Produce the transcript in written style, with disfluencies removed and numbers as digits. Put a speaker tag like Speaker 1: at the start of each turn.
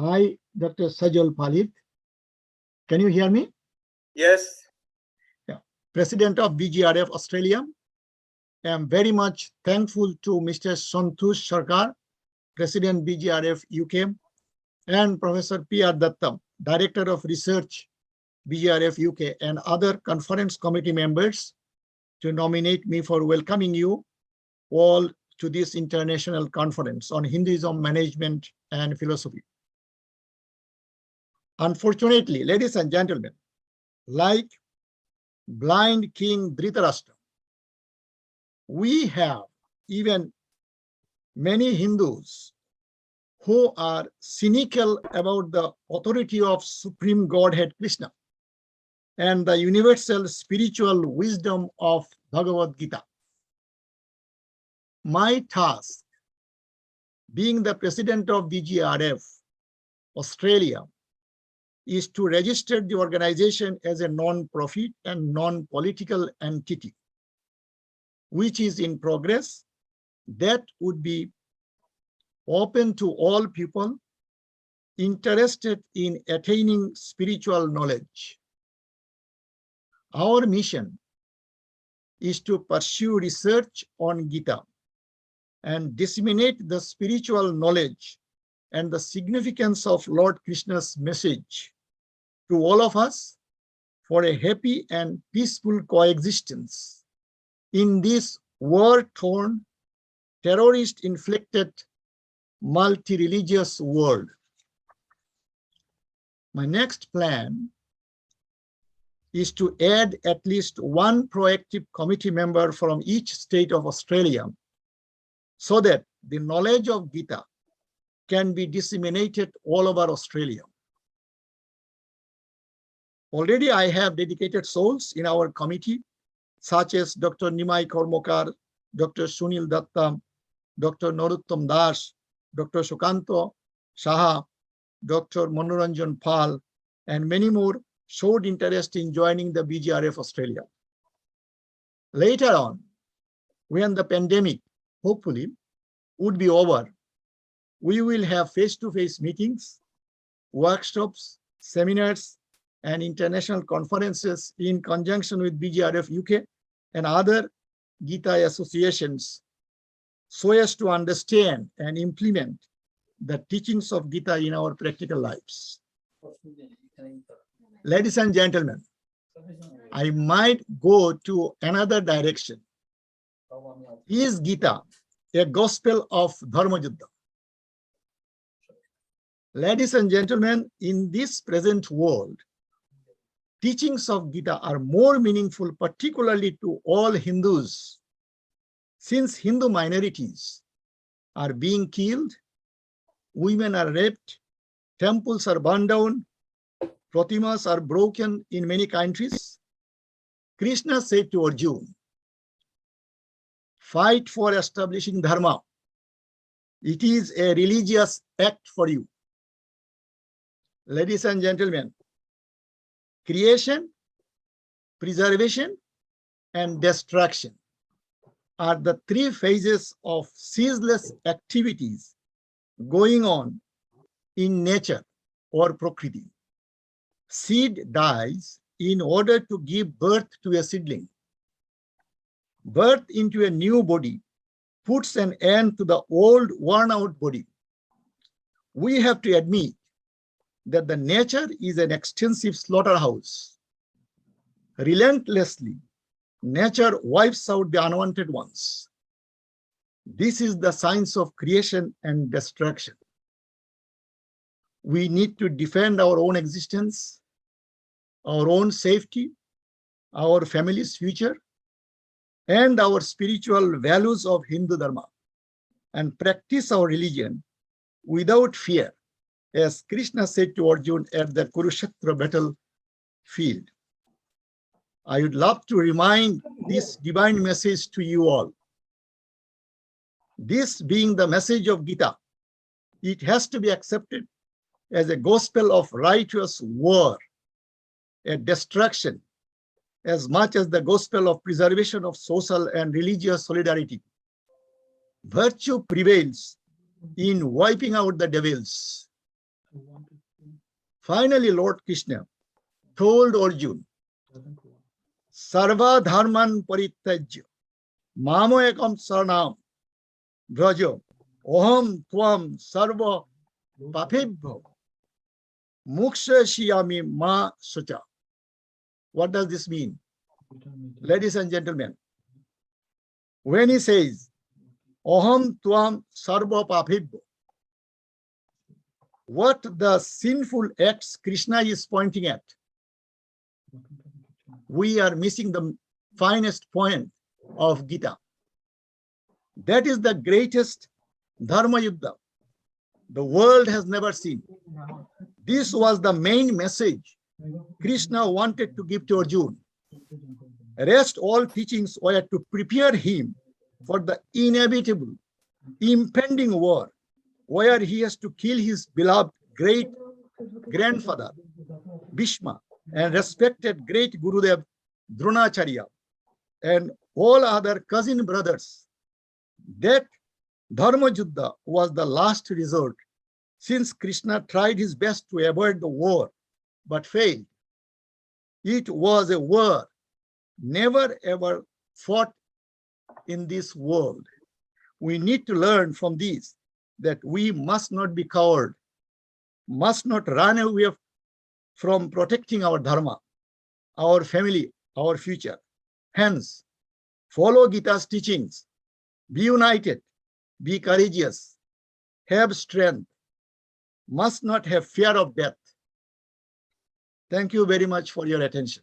Speaker 1: I, Dr. Sajal Palith. Can you hear me?
Speaker 2: Yes.
Speaker 1: Yeah. President of BGRF Australia. I am very much thankful to Mr. Santosh Sarkar, President BGRF UK, and Professor P.R. Dattam, Director of Research, BGRF UK, and other conference committee members to nominate me for welcoming you all to this international conference on Hinduism management and philosophy. Unfortunately, ladies and gentlemen, like blind King Dhritarashtra, we have even many Hindus who are cynical about the authority of Supreme Godhead Krishna and the universal spiritual wisdom of Bhagavad Gita. My task, being the president of BGRF Australia, is to register the organization as a non-profit and non-political entity, which is in progress, that would be open to all people interested in attaining spiritual knowledge. Our mission is to pursue research on Gita and disseminate the spiritual knowledge and the significance of Lord Krishna's message to all of us for a happy and peaceful coexistence in this war-torn, terrorist-inflicted, multi-religious world. My next plan is to add at least one proactive committee member from each state of Australia so that the knowledge of Gita can be disseminated all over Australia. Already I have dedicated souls in our committee, such as Dr. Nimai Kormokar, Dr. Sunil Datta, Dr. Narottam Das, Dr. Sukanto Saha, Dr. Manoranjan Pal, and many more showed interest in joining the BGRF Australia. Later on, when the pandemic, hopefully, would be over, we will have face-to-face meetings, workshops, seminars, and international conferences in conjunction with BGRF UK and other Gita associations so as to understand and implement the teachings of Gita in our practical lives. Ladies and gentlemen, I might go to another direction. Is Gita a gospel of Dharma Yuddha? Ladies and gentlemen, in this present world, teachings of Gita are more meaningful, particularly to all Hindus, since Hindu minorities are being killed, women are raped, temples are burned down, pratimas are broken in many countries. Krishna said to Arjuna, fight for establishing dharma. It is a religious act for you. Ladies and gentlemen, creation, preservation, and destruction are the three phases of ceaseless activities going on in nature or Prakriti. Seed dies in order to give birth to a seedling. Birth into a new body puts an end to the old worn-out body. We have to admit that the nature is an extensive slaughterhouse. Relentlessly, nature wipes out the unwanted ones. This is the science of creation and destruction. We need to defend our own existence, our own safety, our family's future, and our spiritual values of Hindu Dharma, and practice our religion without fear, as Krishna said to Arjuna at the Kurukshetra battlefield. I would love to remind this divine message to you all. This being the message of Gita, it has to be accepted as a gospel of righteous war, a destruction, as much as the gospel of preservation of social and religious solidarity. Virtue prevails in wiping out the devils. Finally, Lord Krishna told Arjuna, Sarva dharman parityajya mamo ekam saranam braja oham tvam sarva papebhyo mukshashyami ma sucha. What does this mean? Ladies and gentlemen, when he says, Oham tvam sarva papebhyo, what the sinful acts Krishna is pointing at, we are missing the finest point of Gita. That is the greatest Dharma Yuddha the world has never seen. This was the main message Krishna wanted to give to Arjuna. Rest all teachings were to prepare him for the inevitable, impending war, where he has to kill his beloved great grandfather Bhishma and respected great Gurudev Dronacharya and all other cousin brothers. That Dharma Yuddha was the last resort, since Krishna tried his best to avoid the war but failed. It was a war never ever fought in this world. We need to learn from this that we must not be coward, must not run away from protecting our dharma, our family, our future. Hence, follow Gita's teachings, be united, be courageous, have strength, must not have fear of death. Thank you very much for your attention.